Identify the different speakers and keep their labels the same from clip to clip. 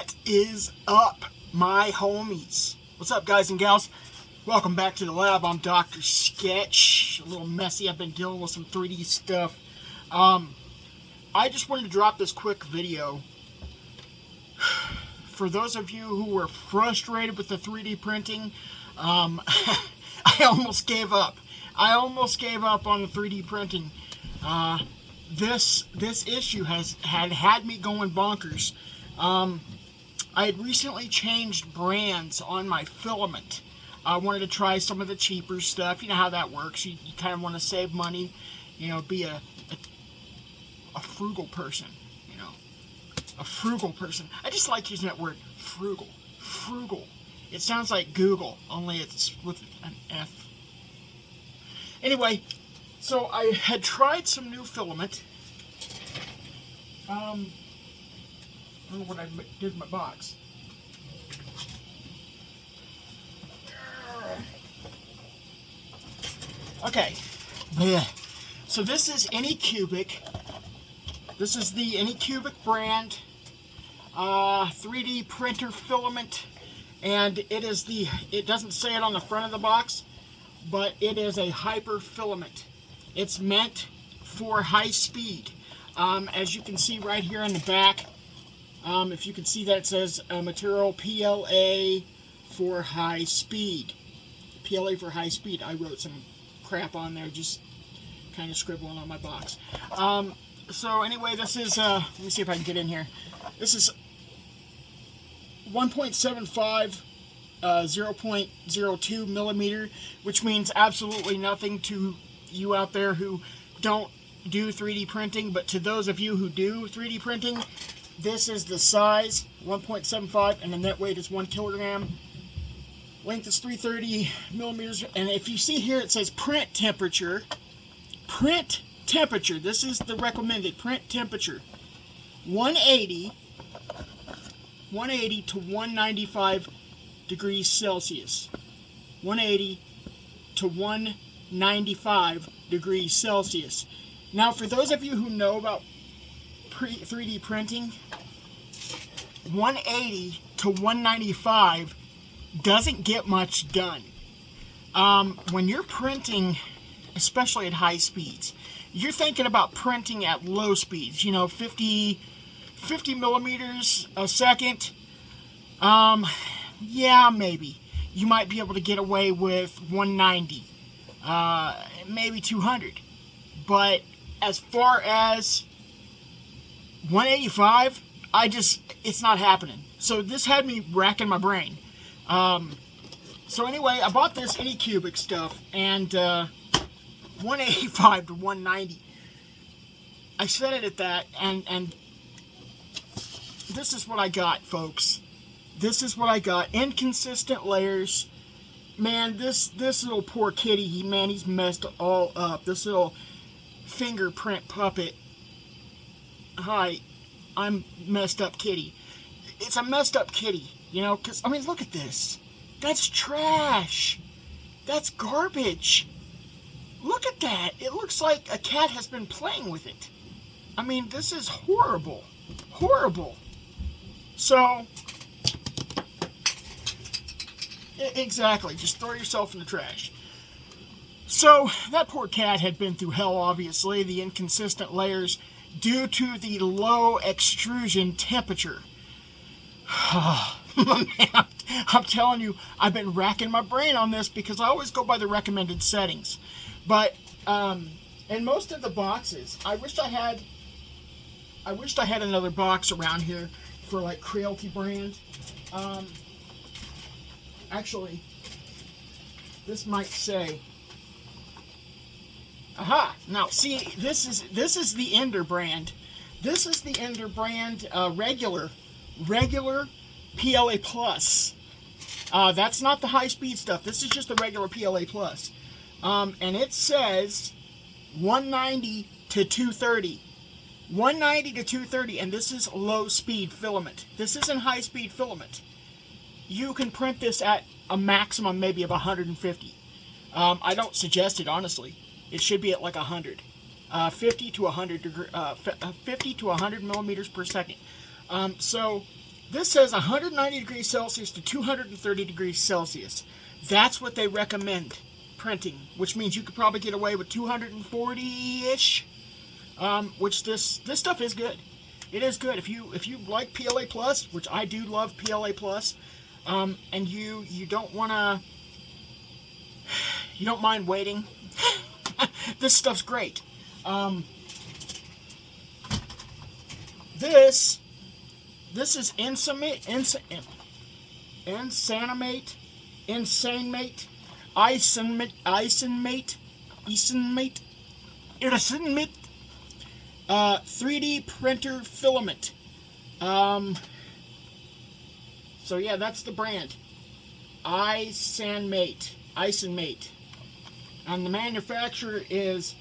Speaker 1: What is up, my homies? What's up, guys and gals? Welcome back to the lab. I'm Dr. Sketch. A little messy. I've been dealing with some 3D stuff. I just wanted to drop this quick video. For those of you who were frustrated with the 3D printing, I almost gave up. I almost gave up on the 3D printing. This issue had me going bonkers. I had recently changed brands on my filament. I wanted to try some of the cheaper stuff. You know how that works. You kind of want to save money, you know, be a frugal person, you know. A frugal person. I just like using that word, frugal. Frugal. It sounds like Google, only it's with an F. Anyway, so I had tried some new filament. I don't know what I did in my box. Okay. So this is Anycubic. This is the Anycubic brand 3D printer filament, and it doesn't say it on the front of the box, but it is a hyper filament. It's meant for high speed. As you can see right here on the back, if you can see that, it says material PLA for high speed. PLA for high speed. I wrote some crap on there, just kind of scribbling on my box. So anyway, this is, let me see if I can get in here. This is 1.75, 0.02 millimeter, which means absolutely nothing to you out there who don't do 3D printing, but to those of you who do 3D printing, this is the size, 1.75, and the net weight is 1 kilogram. Length is 330 millimeters, and if you see here, it says print temperature. Print temperature, this is the recommended print temperature, 180 to 195 degrees Celsius. 180 to 195 degrees Celsius. Now, for those of you who know about 3D printing, 180 to 195 doesn't get much done. When you're printing, especially at high speeds, you're thinking about printing at low speeds, you know, 50 millimeters a second. Yeah, maybe. You might be able to get away with 190, maybe 200. But as far as 185, it's not happening. So this had me racking my brain. So anyway, I bought this Anycubic stuff, and 185 to 190. I set it at that, and this is what I got, folks. This is what I got. Inconsistent layers. Man, this little poor kitty, he's messed all up. This little fingerprint puppet. Hi, I'm messed up kitty. It's a messed up kitty, you know, because, I mean, look at this. That's trash. That's garbage. Look at that. It looks like a cat has been playing with it. I mean, this is horrible. Horrible. So, exactly. Just throw yourself in the trash. So, that poor cat had been through hell, obviously. The inconsistent layers due to the low extrusion temperature. Man, I'm telling you, I've been racking my brain on this because I always go by the recommended settings. But in most of the boxes, I wished I had another box around here for like Creality brand. Actually, this might say, aha! Now see, this is the Ender brand. This is the Ender brand regular PLA Plus. That's not the high speed stuff. This is just the regular PLA Plus. And it says 190 to 230. 190 to 230, and this is low speed filament. This isn't high speed filament. You can print this at a maximum maybe of 150. I don't suggest it, honestly. It should be at like 100. 50 to 100 millimeters per second. So This says 190 degrees Celsius to 230 degrees Celsius. That's what they recommend printing, which means you could probably get away with 240-ish. Which this stuff is good. It is good. If you like PLA Plus, which I do love PLA Plus, and you don't mind waiting, this stuff's great. This is Insanmate, Insanmate, 3D printer filament. So yeah, that's the brand. Insanmate. And the manufacturer is,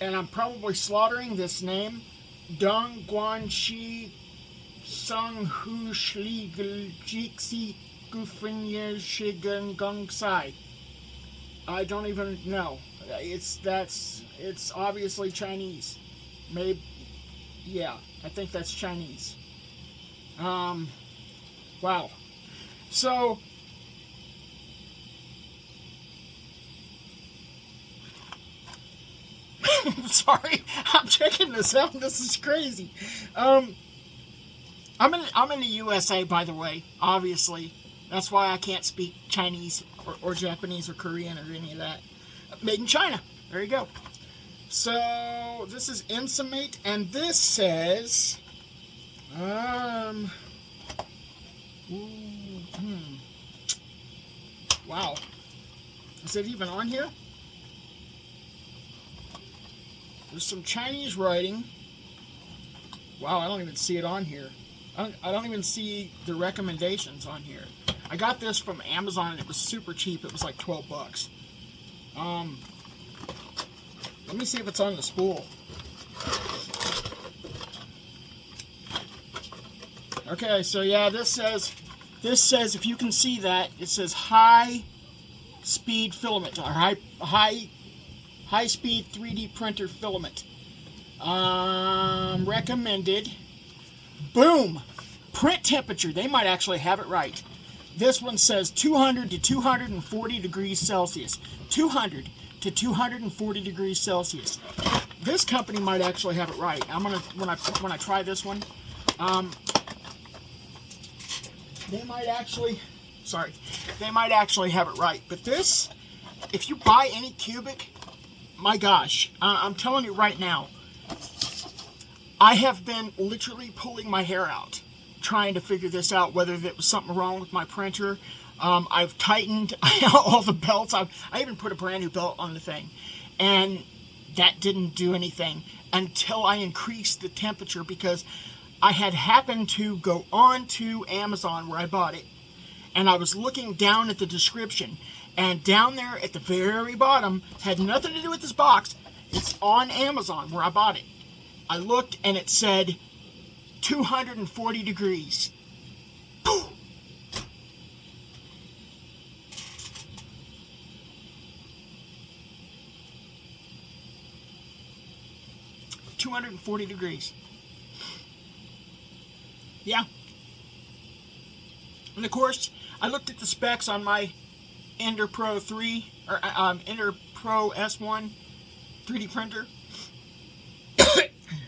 Speaker 1: and I'm probably slaughtering this name, Dongguanxi Sunghu Schlegel Jixi Gufenye Shigen Gongsai. I don't even know. It's obviously Chinese. Maybe, yeah, I think that's Chinese. Wow. So, sorry, I'm checking this out. This is crazy. I'm in the USA, by the way. Obviously, that's why I can't speak Chinese or Japanese or Korean or any of that. Made in China. There you go. So this is Insanmate, and this says, wow. Is it even on here? There's some Chinese writing. Wow, I don't even see it on here. I don't even see the recommendations on here. I got this from Amazon and it was super cheap. It was like 12 bucks. Let me see if it's on the spool. Okay, so yeah, this says if you can see that, it says high speed filament or high speed 3D printer filament. Recommended. Boom! Print temperature. They might actually have it right. This one says 200 to 240 degrees Celsius. 200 to 240 degrees Celsius. This company might actually have it right. I'm gonna when I try this one, they might actually have it right. But this, if you buy any cubic, my gosh, I'm telling you right now, I have been literally pulling my hair out trying to figure this out, whether there was something wrong with my printer. I've tightened all the belts. I even put a brand new belt on the thing, and that didn't do anything until I increased the temperature, because I had happened to go on to Amazon where I bought it, and I was looking down at the description, and down there at the very bottom, had nothing to do with this box, it's on Amazon where I bought it. I looked and it said 240 degrees. Poof. 240 degrees. Yeah. And of course, I looked at the specs on my Ender Pro 3 or Ender Pro S1 3D printer.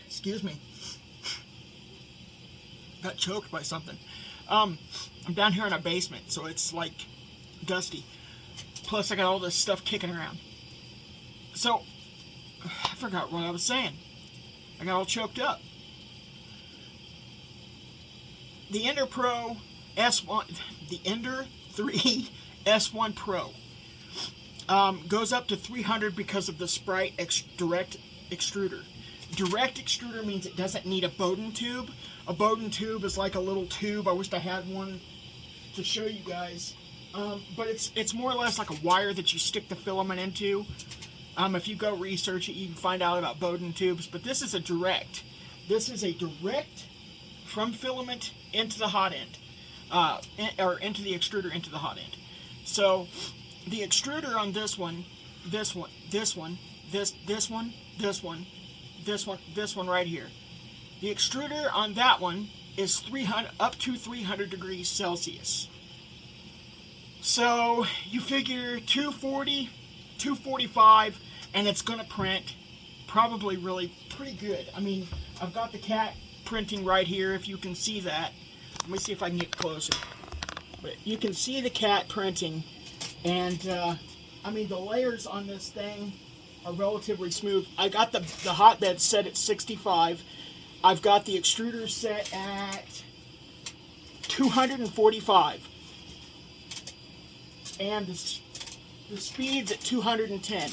Speaker 1: Excuse me. Got choked by something. I'm down here in a basement, so it's like dusty. Plus, I got all this stuff kicking around. So, I forgot what I was saying. I got all choked up. The Ender Pro S1, the Ender 3 S1 Pro goes up to 300 because of the Sprite direct extruder. Direct extruder means it doesn't need a Bowden tube. A Bowden tube is like a little tube. I wished I had one to show you guys. But it's more or less like a wire that you stick the filament into. If you go research it, you can find out about Bowden tubes. But this is a direct. This is a direct from filament into the hot end. Or into the extruder into the hot end. So the extruder on this one right here. The extruder on that one is 300 up to 300 degrees Celsius. So you figure 240, 245, and it's going to print probably really pretty good. I mean, I've got the cat printing right here, if you can see that. Let me see if I can get closer. But you can see the cat printing, and I mean, the layers on this thing are relatively smooth. I got the hotbed set at 65. I've got the extruder set at 245. And the speed's at 210.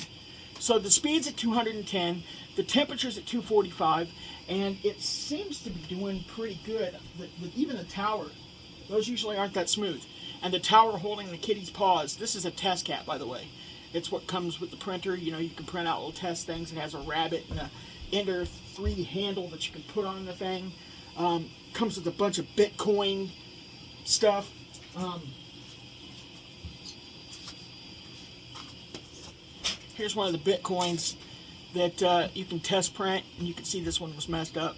Speaker 1: So the speed's at 210, the temperature's at 245, and it seems to be doing pretty good. Even the tower, those usually aren't that smooth. And the tower holding the kitty's paws, this is a test cat, by the way. It's what comes with the printer. You know, you can print out little test things. It has a rabbit and a Ender 3 handle that you can put on the thing. Comes with a bunch of Bitcoin stuff. Here's one of the Bitcoins that you can test print, and you can see this one was messed up.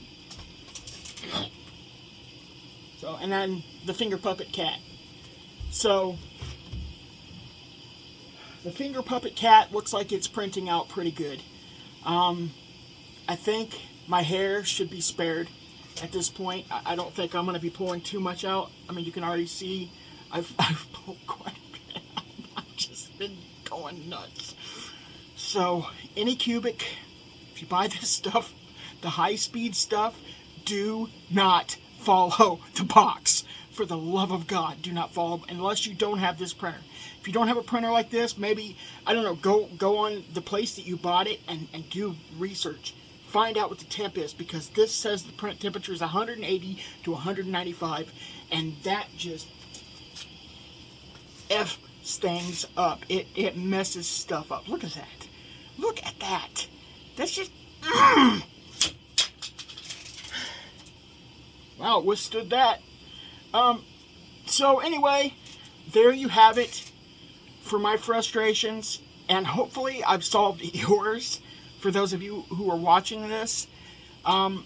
Speaker 1: So, and then the finger puppet cat. So, the finger puppet cat looks like it's printing out pretty good. I think my hair should be spared at this point. I don't think I'm going to be pulling too much out. I mean, you can already see I've pulled quite a bit out. I've just been going nuts. So, Anycubic, if you buy this stuff, the high-speed stuff, do not follow the box. For the love of God, do not follow, unless you don't have this printer. If you don't have a printer like this, maybe, I don't know, go on the place that you bought it and do research. Find out what the temp is, because this says the print temperature is 180 to 195, and that just F things up. It messes stuff up. Look at that. Look at that. That's just... Wow, it withstood that. So anyway, there you have it for my frustrations, and hopefully I've solved yours for those of you who are watching this. And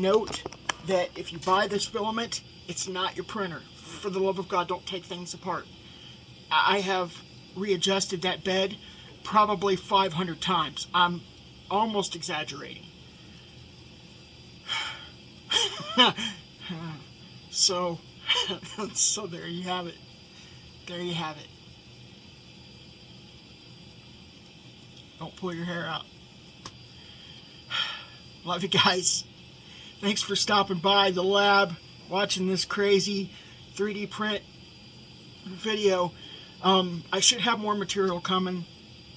Speaker 1: note that if you buy this filament, it's not your printer. For the love of God, don't take things apart. I have readjusted that bed probably 500 times. I'm almost exaggerating. So there you have it. There you have it. Don't pull your hair out. Love you guys. Thanks for stopping by the lab, watching this crazy 3D print video. I should have more material coming.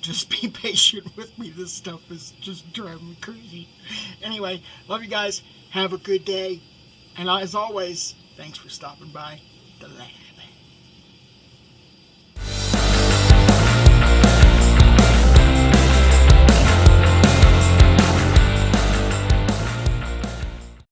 Speaker 1: Just be patient with me. This stuff is just driving me crazy. Anyway, love you guys. Have a good day. And as always, thanks for stopping by the lab.